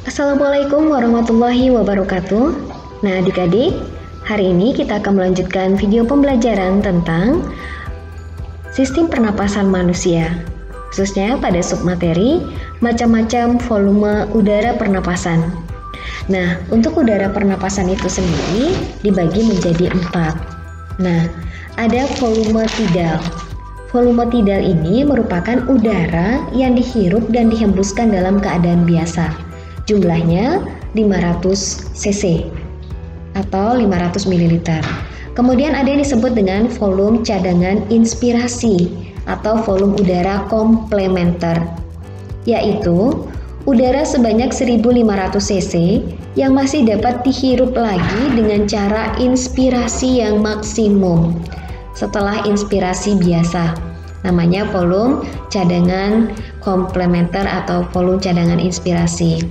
Assalamualaikum warahmatullahi wabarakatuh. Nah, adik-adik, hari ini kita akan melanjutkan video pembelajaran tentang sistem pernapasan manusia, khususnya pada submateri macam-macam volume udara pernapasan. Nah, untuk udara pernapasan itu sendiri dibagi menjadi 4. Nah, ada volume tidal. Volume tidal ini merupakan udara yang dihirup dan dihembuskan dalam keadaan biasa. Jumlahnya 500 cc atau 500 ml. Kemudian ada yang disebut dengan volume cadangan inspirasi atau volume udara komplementer, yaitu udara sebanyak 1500 cc yang masih dapat dihirup lagi dengan cara inspirasi yang maksimum setelah inspirasi biasa. Namanya volume cadangan komplementer atau volume cadangan inspirasi.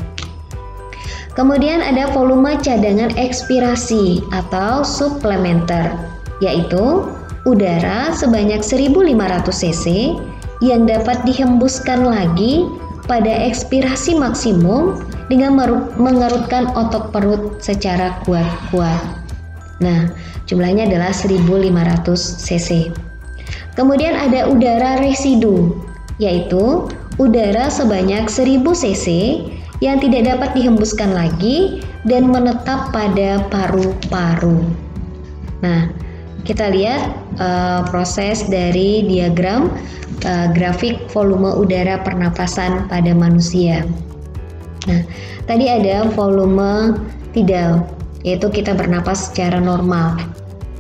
Kemudian ada volume cadangan ekspirasi atau suplementer, yaitu udara sebanyak 1500 cc yang dapat dihembuskan lagi pada ekspirasi maksimum dengan mengerutkan otot perut secara kuat-kuat. Nah, jumlahnya adalah 1500 cc. Kemudian ada udara residu, yaitu udara sebanyak 1000 cc yang tidak dapat dihembuskan lagi dan menetap pada paru-paru. Nah, kita lihat proses dari diagram grafik volume udara pernapasan pada manusia. Nah, tadi ada volume tidal, yaitu kita bernapas secara normal.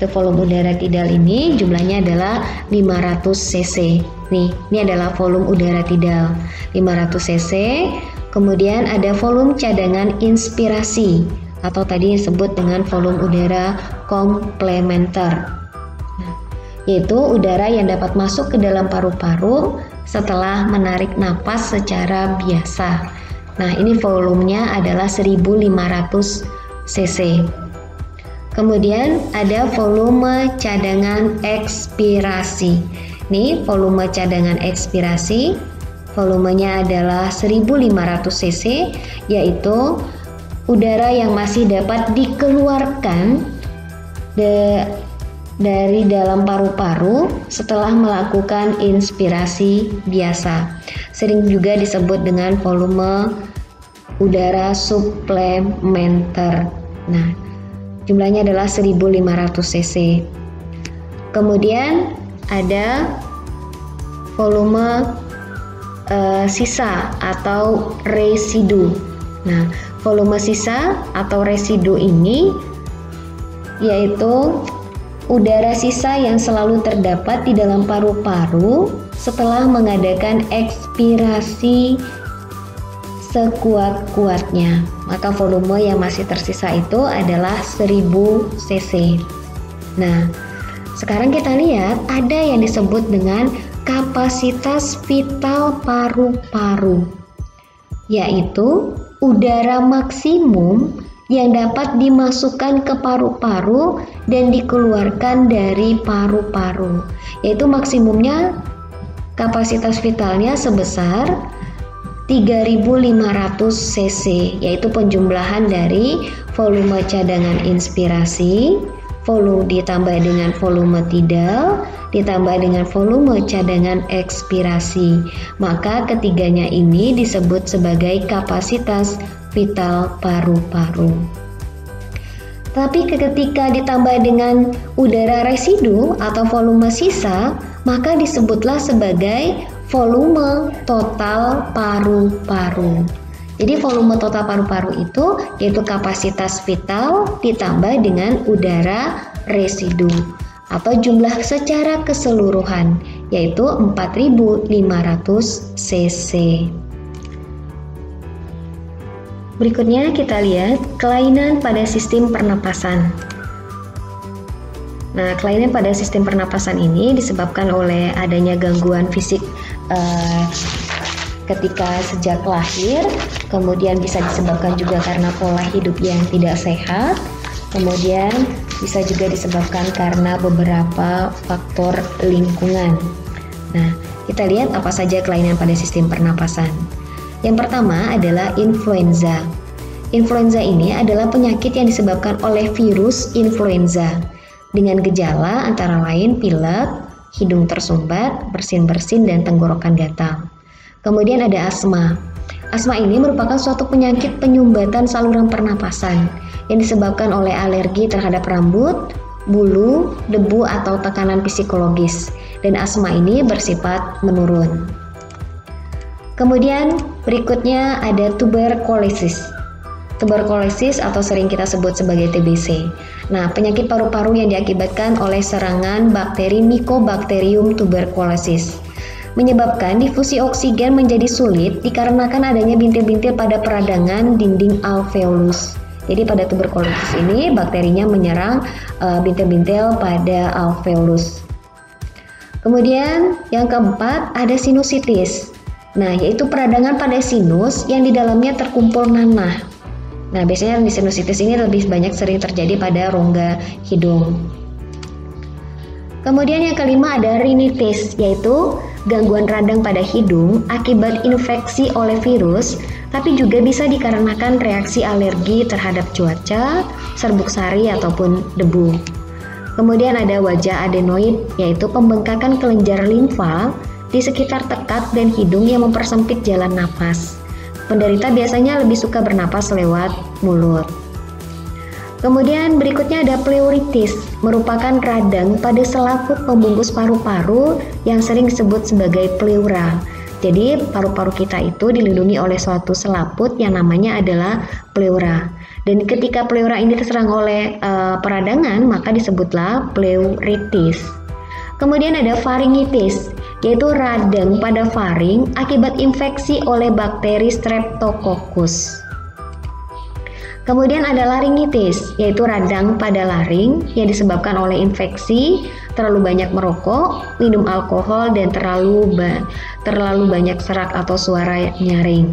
Itu volume udara tidal ini jumlahnya adalah 500 cc. Nih, ini adalah volume udara tidal 500 cc. Kemudian ada volume cadangan inspirasi atau tadi disebut dengan volume udara komplementer, yaitu udara yang dapat masuk ke dalam paru-paru setelah menarik napas secara biasa. Nah, ini volumenya adalah 1500 cc. Kemudian ada volume cadangan ekspirasi. Nih, volume cadangan ekspirasi, volumenya adalah 1500 cc, yaitu udara yang masih dapat dikeluarkan dari dalam paru-paru setelah melakukan inspirasi biasa. Sering juga disebut dengan volume udara suplementer. Nah, jumlahnya adalah 1500 cc. Kemudian ada volume sisa atau residu. Nah, volume sisa atau residu ini yaitu udara sisa yang selalu terdapat di dalam paru-paru setelah mengadakan ekspirasi sekuat-kuatnya. Maka volume yang masih tersisa itu adalah 1000 cc. Nah, sekarang kita lihat ada yang disebut dengan kapasitas vital paru-paru, yaitu udara maksimum yang dapat dimasukkan ke paru-paru dan dikeluarkan dari paru-paru, yaitu maksimumnya kapasitas vitalnya sebesar 3500 cc, yaitu penjumlahan dari volume cadangan inspirasi, volume ditambah dengan volume tidal, ditambah dengan volume cadangan ekspirasi. Maka ketiganya ini disebut sebagai kapasitas vital paru-paru. Tapi ketika ditambah dengan udara residu atau volume sisa, maka disebutlah sebagai volume total paru-paru. Jadi volume total paru-paru itu yaitu kapasitas vital ditambah dengan udara residu atau jumlah secara keseluruhan, yaitu 4500 cc. Berikutnya kita lihat kelainan pada sistem pernapasan. Nah, kelainan pada sistem pernapasan ini disebabkan oleh adanya gangguan fisik ketika sejak lahir, kemudian bisa disebabkan juga karena pola hidup yang tidak sehat, kemudian bisa juga disebabkan karena beberapa faktor lingkungan. Nah, kita lihat apa saja kelainan pada sistem pernapasan. Yang pertama adalah influenza. Influenza ini adalah penyakit yang disebabkan oleh virus influenza dengan gejala antara lain pilek, hidung tersumbat, bersin-bersin, dan tenggorokan gatal. Kemudian ada asma. Asma ini merupakan suatu penyakit penyumbatan saluran pernapasan yang disebabkan oleh alergi terhadap rambut, bulu, debu, atau tekanan psikologis, dan asma ini bersifat menurun. Kemudian berikutnya ada tuberkulosis. Tuberkulosis atau sering kita sebut sebagai TBC. Nah, penyakit paru-paru yang diakibatkan oleh serangan bakteri Mycobacterium tuberculosis menyebabkan difusi oksigen menjadi sulit dikarenakan adanya bintil-bintil pada peradangan dinding alveolus. Jadi pada tuberkulosis ini bakterinya menyerang bintil-bintil pada alveolus. Kemudian yang keempat ada sinusitis. Nah, yaitu peradangan pada sinus yang di dalamnya terkumpul nanah. Nah, biasanya di sinusitis ini lebih banyak sering terjadi pada rongga hidung. Kemudian yang kelima ada rinitis, yaitu gangguan radang pada hidung akibat infeksi oleh virus, tapi juga bisa dikarenakan reaksi alergi terhadap cuaca, serbuk sari, ataupun debu. Kemudian ada wajah adenoid, yaitu pembengkakan kelenjar limfa di sekitar tekak dan hidung yang mempersempit jalan napas. Penderita biasanya lebih suka bernapas lewat mulut. Kemudian berikutnya ada pleuritis, merupakan radang pada selaput pembungkus paru-paru yang sering disebut sebagai pleura. Jadi paru-paru kita itu dilindungi oleh suatu selaput yang namanya adalah pleura. Dan ketika pleura ini terserang oleh peradangan, maka disebutlah pleuritis. Kemudian ada faringitis, yaitu radang pada faring akibat infeksi oleh bakteri Streptococcus. Kemudian ada laringitis, yaitu radang pada laring yang disebabkan oleh infeksi, terlalu banyak merokok, minum alkohol, dan terlalu banyak serak atau suara nyaring.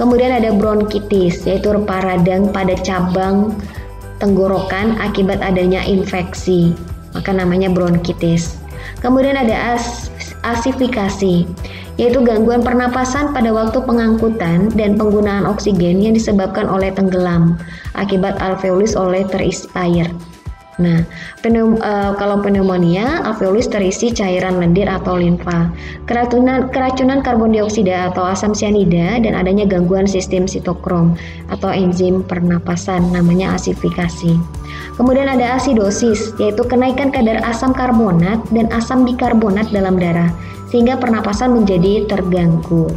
Kemudian ada bronkitis, yaitu radang pada cabang tenggorokan akibat adanya infeksi, maka namanya bronkitis. Kemudian ada asifikasi, yaitu gangguan pernapasan pada waktu pengangkutan dan penggunaan oksigen yang disebabkan oleh tenggelam akibat alveolus oleh terisi air. Nah, kalau pneumonia, alveolus terisi cairan lendir atau limfa, keracunan karbon dioksida atau asam sianida, dan adanya gangguan sistem sitokrom atau enzim pernapasan, namanya asifikasi. Kemudian ada asidosis, yaitu kenaikan kadar asam karbonat dan asam bikarbonat dalam darah, sehingga pernapasan menjadi terganggu.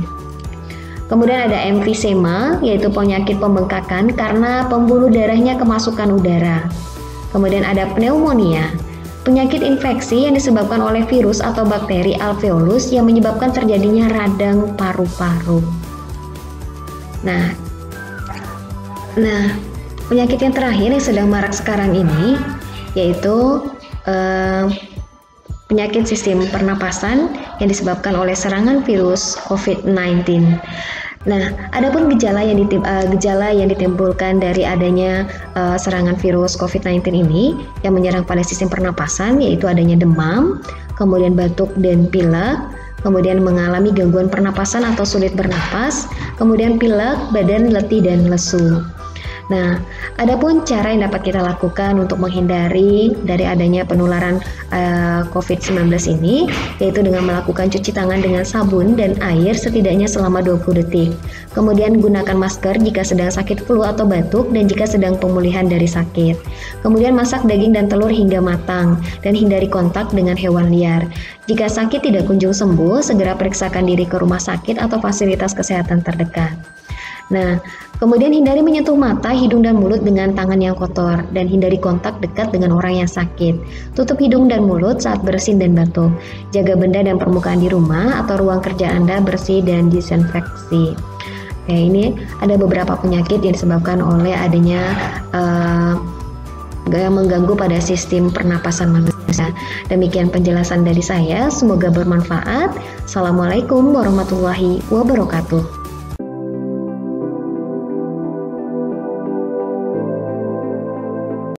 Kemudian ada emfisema, yaitu penyakit pembengkakan karena pembuluh darahnya kemasukan udara. Kemudian ada pneumonia, penyakit infeksi yang disebabkan oleh virus atau bakteri alveolus yang menyebabkan terjadinya radang paru-paru. Nah, penyakit yang terakhir yang sedang marak sekarang ini yaitu penyakit sistem pernapasan yang disebabkan oleh serangan virus COVID-19. Nah, adapun gejala yang ditimbulkan dari adanya serangan virus COVID-19 ini yang menyerang pada sistem pernapasan yaitu adanya demam, kemudian batuk dan pilek, kemudian mengalami gangguan pernapasan atau sulit bernapas, kemudian pilek, badan letih dan lesu. Nah, adapun cara yang dapat kita lakukan untuk menghindari dari adanya penularan COVID-19 ini, yaitu dengan melakukan cuci tangan dengan sabun dan air setidaknya selama 20 detik. Kemudian gunakan masker jika sedang sakit flu atau batuk dan jika sedang pemulihan dari sakit. Kemudian masak daging dan telur hingga matang dan hindari kontak dengan hewan liar. Jika sakit tidak kunjung sembuh, segera periksakan diri ke rumah sakit atau fasilitas kesehatan terdekat. Nah, kemudian hindari menyentuh mata, hidung, dan mulut dengan tangan yang kotor dan hindari kontak dekat dengan orang yang sakit. Tutup hidung dan mulut saat bersin dan batuk. Jaga benda dan permukaan di rumah atau ruang kerja Anda bersih dan disinfeksi. Oke, ini ada beberapa penyakit yang disebabkan oleh adanya yang mengganggu pada sistem pernapasan manusia. Demikian penjelasan dari saya, semoga bermanfaat. Assalamualaikum warahmatullahi wabarakatuh.